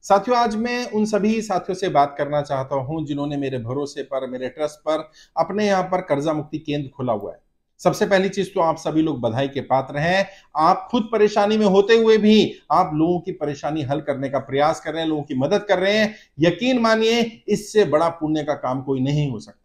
साथियों, आज मैं उन सभी साथियों से बात करना चाहता हूं जिन्होंने मेरे भरोसे पर, मेरे ट्रस्ट पर अपने यहां पर कर्जा मुक्ति केंद्र खोला हुआ है। सबसे पहली चीज तो आप सभी लोग बधाई के पात्र हैं। आप खुद परेशानी में होते हुए भी आप लोगों की परेशानी हल करने का प्रयास कर रहे हैं, लोगों की मदद कर रहे हैं। यकीन मानिए, इससे बड़ा पुण्य का काम कोई नहीं हो सकता।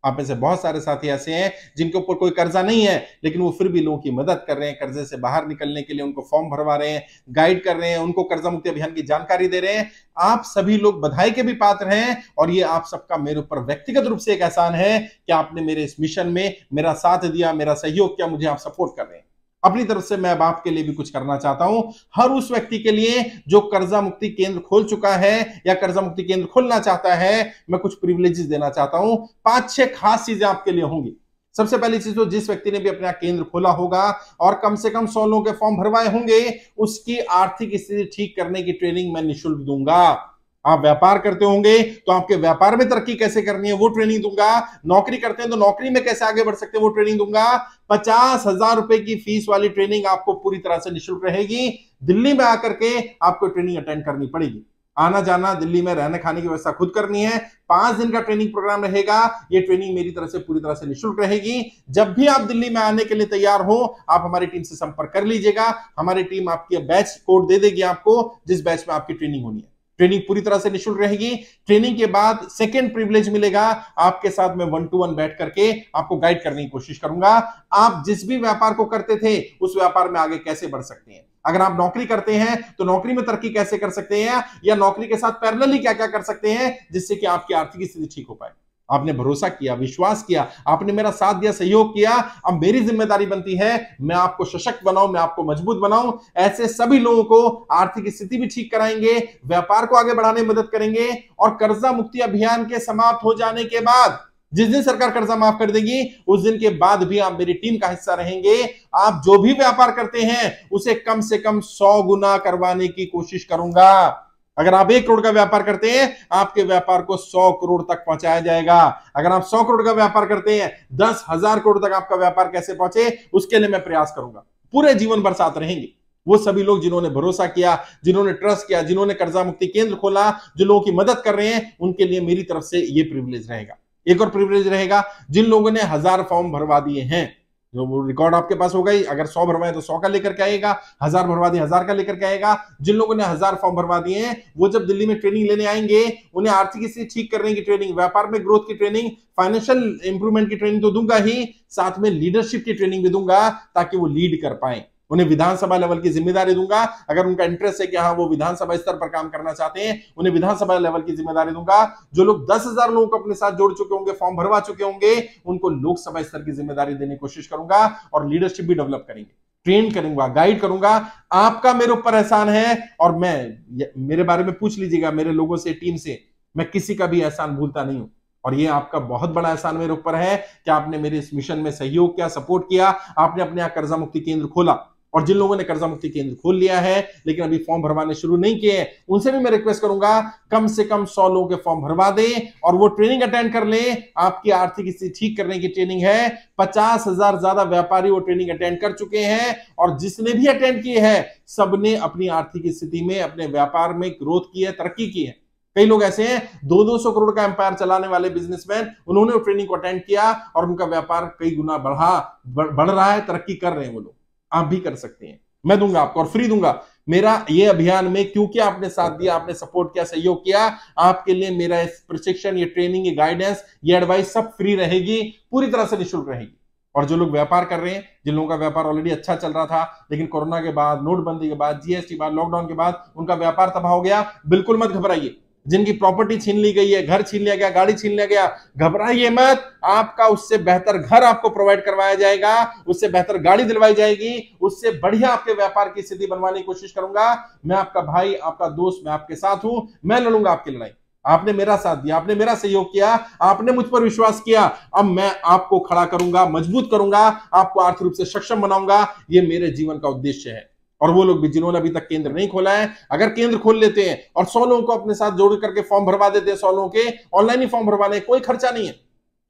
आप में से बहुत सारे साथी ऐसे हैं जिनके ऊपर कोई कर्जा नहीं है, लेकिन वो फिर भी लोगों की मदद कर रहे हैं, कर्जे से बाहर निकलने के लिए उनको फॉर्म भरवा रहे हैं, गाइड कर रहे हैं, उनको कर्जा मुक्ति अभियान की जानकारी दे रहे हैं। आप सभी लोग बधाई के भी पात्र हैं और ये आप सबका मेरे ऊपर व्यक्तिगत रूप से एक एहसान है कि आपने मेरे इस मिशन में मेरा साथ दिया, मेरा सहयोग किया, मुझे आप सपोर्ट कर रहे हैं। अपनी तरफ से मैं अब आपके लिए भी कुछ करना चाहता हूं। हर उस व्यक्ति के लिए जो कर्जा मुक्ति केंद्र खोल चुका है या कर्जा मुक्ति केंद्र खोलना चाहता है, मैं कुछ प्रिविलेजेस देना चाहता हूं। 5-6 खास चीजें आपके लिए होंगी। सबसे पहली चीज तो जिस व्यक्ति ने भी अपना केंद्र खोला होगा और कम से कम 100 लोगों के फॉर्म भरवाए होंगे, उसकी आर्थिक स्थिति ठीक करने की ट्रेनिंग मैं निःशुल्क दूंगा। आप व्यापार करते होंगे तो आपके व्यापार में तरक्की कैसे करनी है वो ट्रेनिंग दूंगा। नौकरी करते हैं तो नौकरी में कैसे आगे बढ़ सकते हैं वो ट्रेनिंग दूंगा। 50,000 रुपए की फीस वाली ट्रेनिंग आपको पूरी तरह से निःशुल्क रहेगी। दिल्ली में आकर के आपको ट्रेनिंग अटेंड करनी पड़ेगी। आना जाना, दिल्ली में रहने खाने की व्यवस्था खुद करनी है। 5 दिन का ट्रेनिंग प्रोग्राम रहेगा। ये ट्रेनिंग मेरी तरफ से पूरी तरह से निःशुल्क रहेगी। जब भी आप दिल्ली में आने के लिए तैयार हो, आप हमारी टीम से संपर्क कर लीजिएगा। हमारी टीम आपकी बैच कोड दे देगी आपको, जिस बैच में आपकी ट्रेनिंग होनी है। ट्रेनिंग पूरी तरह से निःशुल्क रहेगी। ट्रेनिंग के बाद सेकंड प्रिविलेज मिलेगा, आपके साथ मैं 1 to 1 बैठ करके आपको गाइड करने की कोशिश करूंगा। आप जिस भी व्यापार को करते थे उस व्यापार में आगे कैसे बढ़ सकते हैं। अगर आप नौकरी करते हैं तो नौकरी में तरक्की कैसे कर सकते हैं, या नौकरी के साथ पैरेलली क्या क्या कर सकते हैं जिससे कि आपकी आर्थिक स्थिति ठीक हो पाए। आपने भरोसा किया, विश्वास किया, आपने मेरा साथ दिया, सहयोग किया। अब मेरी जिम्मेदारी बनती है मैं आपको सशक्त बनाऊं, मैं आपको मजबूत बनाऊं। ऐसे सभी लोगों को आर्थिक स्थिति भी ठीक कराएंगे, व्यापार को आगे बढ़ाने में मदद करेंगे। और कर्जा मुक्ति अभियान के समाप्त हो जाने के बाद, जिस दिन सरकार कर्जा माफ कर देगी, उस दिन के बाद भी आप मेरी टीम का हिस्सा रहेंगे। आप जो भी व्यापार करते हैं उसे कम से कम 100 गुना करवाने की कोशिश करूंगा। अगर आप 1 करोड़ का व्यापार करते हैं, आपके व्यापार को 100 करोड़ तक पहुंचाया जाएगा। अगर आप 100 करोड़ का व्यापार करते हैं, 10,000 करोड़ तक आपका व्यापार कैसे पहुंचे, उसके लिए मैं प्रयास करूंगा। पूरे जीवन भर साथ रहेंगे वो सभी लोग जिन्होंने भरोसा किया, जिन्होंने ट्रस्ट किया, जिन्होंने कर्जा मुक्ति केंद्र खोला, जो लोगों की मदद कर रहे हैं, उनके लिए मेरी तरफ से यह प्रिविलेज रहेगा। एक और प्रिविलेज रहेगा, जिन लोगों ने 1000 फॉर्म भरवा दिए हैं, जो रिकॉर्ड आपके पास होगा ही। अगर 100 भरवाए तो 100 का लेकर के आएगा, 1000 भरवा दिए 1000 का लेकर के आएगा। जिन लोगों ने 1000 फॉर्म भरवा दिए हैं, वो जब दिल्ली में ट्रेनिंग लेने आएंगे, उन्हें आर्थिक स्थिति ठीक करने की ट्रेनिंग, व्यापार में ग्रोथ की ट्रेनिंग, फाइनेंशियल इंप्रूवमेंट की ट्रेनिंग तो दूंगा ही, साथ में लीडरशिप की ट्रेनिंग भी दूंगा ताकि वो लीड कर पाए। उन्हें विधानसभा लेवल की जिम्मेदारी दूंगा। अगर उनका इंटरेस्ट है कि हाँ वो विधानसभा स्तर पर काम करना चाहते हैं, उन्हें विधानसभा लेवल की जिम्मेदारी दूंगा। जो लोग 10,000 लोगों को अपने साथ जोड़ चुके होंगे, फॉर्म भरवा चुके होंगे, उनको लोकसभा स्तर की जिम्मेदारी देने की कोशिश करूंगा और लीडरशिप भी डेवलप करेंगे, ट्रेन करूंगा, गाइड करूंगा। आपका मेरे ऊपर एहसान है और मैं, मेरे बारे में पूछ लीजिएगा मेरे लोगों से, टीम से, मैं किसी का भी एहसान भूलता नहीं हूं। और ये आपका बहुत बड़ा एहसान मेरे ऊपर है कि आपने मेरे इस मिशन में सहयोग किया, सपोर्ट किया। आपने अपने यहां कर्जा मुक्ति केंद्र खोला। और जिन लोगों ने कर्जा मुक्ति केंद्र खोल लिया है लेकिन अभी फॉर्म भरवाने शुरू नहीं किए, उनसे भी मैं रिक्वेस्ट करूंगा कम से कम 100 लोगों के फॉर्म भरवा दें और वो ट्रेनिंग अटेंड कर लें। आपकी आर्थिक स्थिति ठीक करने की ट्रेनिंग है। 50,000 ज्यादा व्यापारी वो ट्रेनिंग अटेंड कर चुके हैं और जिसने भी अटेंड किए हैं सबने अपनी आर्थिक स्थिति में, अपने व्यापार में ग्रोथ की है, तरक्की की है। कई लोग ऐसे हैं 200-200 करोड़ का एम्पायर चलाने वाले बिजनेसमैन, उन्होंने वो ट्रेनिंग को अटेंड किया और उनका व्यापार कई गुना बढ़ रहा है, तरक्की कर रहे हैं वो लोग। आप भी कर सकते हैं, मैं दूंगा आपको और फ्री दूंगा। मेरा ये अभियान में क्योंकि आपने साथ दिया, आपने सपोर्ट किया, सहयोग किया, आपके लिए मेरा इस प्रशिक्षण, ये ट्रेनिंग, ये गाइडेंस, ये एडवाइस सब फ्री रहेगी, पूरी तरह से निःशुल्क रहेगी। और जो लोग व्यापार कर रहे हैं, जिन लोगों का व्यापार ऑलरेडी अच्छा चल रहा था लेकिन कोरोना के बाद, नोटबंदी के बाद, जीएसटी बाद, लॉकडाउन के बाद उनका व्यापार तबाह हो गया, बिल्कुल मत घबराइए। जिनकी प्रॉपर्टी छीन ली गई है, घर छीन लिया गया, गाड़ी छीन लिया गया, घबराइए मत। आपका उससे बेहतर घर आपको प्रोवाइड करवाया जाएगा, उससे बेहतर गाड़ी दिलवाई जाएगी, उससे बढ़िया आपके व्यापार की स्थिति बनवाने की कोशिश करूंगा। मैं आपका भाई, आपका दोस्त, मैं आपके साथ हूं। मैं लड़ूंगा आपकी लड़ाई। आपने मेरा साथ दिया, आपने मेरा सहयोग किया, आपने मुझ पर विश्वास किया। अब मैं आपको खड़ा करूंगा, मजबूत करूंगा, आपको आर्थिक रूप से सक्षम बनाऊंगा। यह मेरे जीवन का उद्देश्य है। और वो लोग भी जिन्होंने अभी तक केंद्र नहीं खोला है, अगर केंद्र खोल लेते हैं और 100 लोगों को अपने साथ जोड़ करके फॉर्म भरवा देते हैं, 100 लोगों के ऑनलाइन ही फॉर्म भरवाने, कोई खर्चा नहीं है।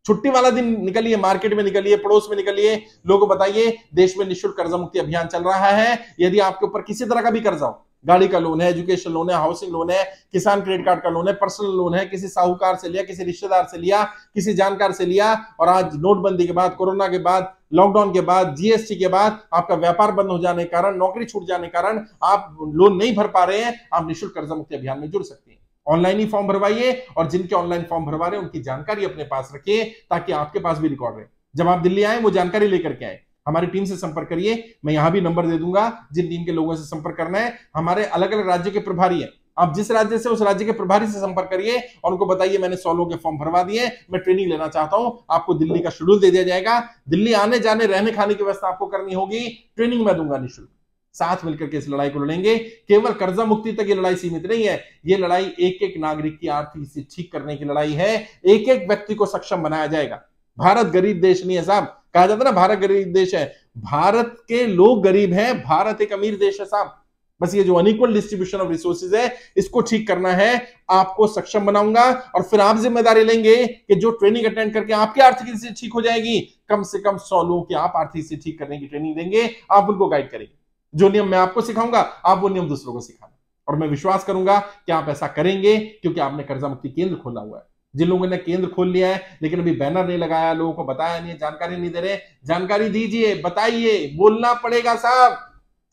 छुट्टी वाला दिन निकलिए, मार्केट में निकलिए, पड़ोस में निकलिए, लोगों को बताइए देश में निःशुल्क कर्जा मुक्ति अभियान चल रहा है। यदि आपके ऊपर किसी तरह का भी कर्जा हो, गाड़ी का लोन है, एजुकेशन लोन है, हाउसिंग लोन है, किसान क्रेडिट कार्ड का लोन है, पर्सनल लोन है, किसी साहूकार से लिया, किसी रिश्तेदार से लिया, किसी जानकार से लिया, और आज नोटबंदी के बाद, कोरोना के बाद, लॉकडाउन के बाद, जीएसटी के बाद आपका व्यापार बंद हो जाने के कारण, नौकरी छूट जाने के कारण आप लोन नहीं भर पा रहे हैं, आप निःशुल्क कर्जा मुक्ति अभियान में जुड़ सकते हैं। ऑनलाइन ही फॉर्म भरवाइए, और जिनके ऑनलाइन फॉर्म भरवा रहे हैं उनकी जानकारी अपने पास रखिए ताकि आपके पास भी रिकॉर्ड रहे। जब आप दिल्ली आए वो जानकारी लेकर के आए। हमारी टीम से संपर्क करिए, मैं यहां भी नंबर दे दूंगा जिन टीम के लोगों से संपर्क करना है। हमारे अलग अलग राज्य के प्रभारी हैं, आप जिस राज्य से, उस राज्य के प्रभारी से संपर्क करिए और उनको बताइए मैंने 100 लोगों के फॉर्म भरवा दिए, मैं ट्रेनिंग लेना चाहता हूं। आपको दिल्ली का शेड्यूल दे दिया जाएगा, दिल्ली आने जाने रहने खाने की व्यवस्था आपको करनी होगी, ट्रेनिंग मैं दूंगा निःशुल्क। साथ मिलकर के इस लड़ाई को लड़ेंगे। केवल कर्जा मुक्ति तक ये लड़ाई सीमित नहीं है, ये लड़ाई एक एक नागरिक की आर्थिक स्थिति ठीक करने की लड़ाई है। एक एक व्यक्ति को सक्षम बनाया जाएगा। भारत गरीब देश नहीं है साहब, कहा जाता है ना भारत गरीब देश है, भारत के लोग गरीब हैं, भारत एक अमीर देश है साहब। बस ये जो अनइक्वल डिस्ट्रीब्यूशन ऑफ रिसोर्सेज है इसको ठीक करना है, आपको सक्षम बनाऊंगा। और फिर आप जिम्मेदारी लेंगे कि जो ट्रेनिंग अटेंड करके आपकी आर्थिक स्थिति ठीक हो जाएगी, कम से कम 100 लोगों की आप आर्थिक स्थिति ठीक करने की ट्रेनिंग देंगे, आप उनको गाइड करेंगे। जो नियम मैं आपको सिखाऊंगा आप वो नियम दूसरों को सिखाना, और मैं विश्वास करूंगा कि आप ऐसा करेंगे क्योंकि आपने कर्जा मुक्ति केंद्र खोला हुआ है। जिन लोगों ने केंद्र खोल लिया है लेकिन अभी बैनर नहीं लगाया, लोगों को बताया नहीं, जानकारी नहीं दे रहे, जानकारी दीजिए, बताइए, बोलना पड़ेगा साहब।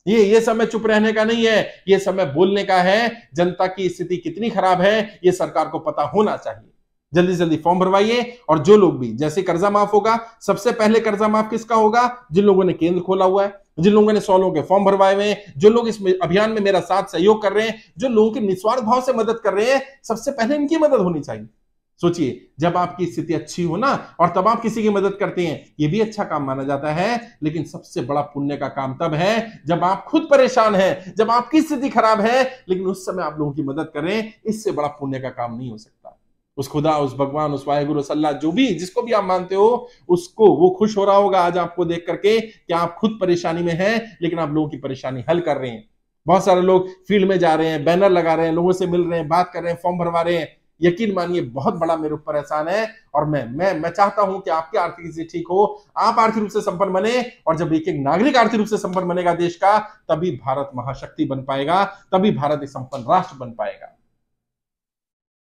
ये समय चुप रहने का नहीं है, ये समय बोलने का है। जनता की स्थिति कितनी खराब है ये सरकार को पता होना चाहिए। जल्दी से जल्दी फॉर्म भरवाइए। और जो लोग भी, जैसे कर्जा माफ होगा, सबसे पहले कर्जा माफ किसका होगा? जिन लोगों ने केंद्र खोला हुआ है, जिन लोगों ने 100 लोगों के फॉर्म भरवाए हुए हैं, जो लोग इस अभियान में मेरा साथ सहयोग कर रहे हैं, जो लोगों की निस्वार्थ भाव से मदद कर रहे हैं, सबसे पहले इनकी मदद होनी चाहिए। सोचिए, जब आपकी स्थिति अच्छी हो ना और तब आप किसी की मदद करते हैं, यह भी अच्छा काम माना जाता है। लेकिन सबसे बड़ा पुण्य का काम तब है जब आप खुद परेशान हैं, जब आपकी स्थिति खराब है, लेकिन उस समय आप लोगों की मदद करें। इससे बड़ा पुण्य का काम नहीं हो सकता। उस खुदा, उस भगवान, उस वाहेगुरु, अल्लाह, जो भी, जिसको भी आप मानते हो, उसको वो खुश हो रहा होगा आज आपको देख करके कि आप खुद परेशानी में हैं लेकिन आप लोगों की परेशानी हल कर रहे हैं। बहुत सारे लोग फील्ड में जा रहे हैं, बैनर लगा रहे हैं, लोगों से मिल रहे हैं, बात कर रहे हैं, फॉर्म भरवा रहे हैं। यकीन मानिए बहुत बड़ा मेरे ऊपर एहसान है। और मैं चाहता हूं कि आपकी आर्थिक स्थिति ठीक हो, आप आर्थिक रूप से संपन्न बने। और जब एक एक नागरिक आर्थिक रूप से संपन्न बनेगा देश का, तभी भारत महाशक्ति बन पाएगा, तभी भारत एक संपन्न राष्ट्र बन पाएगा।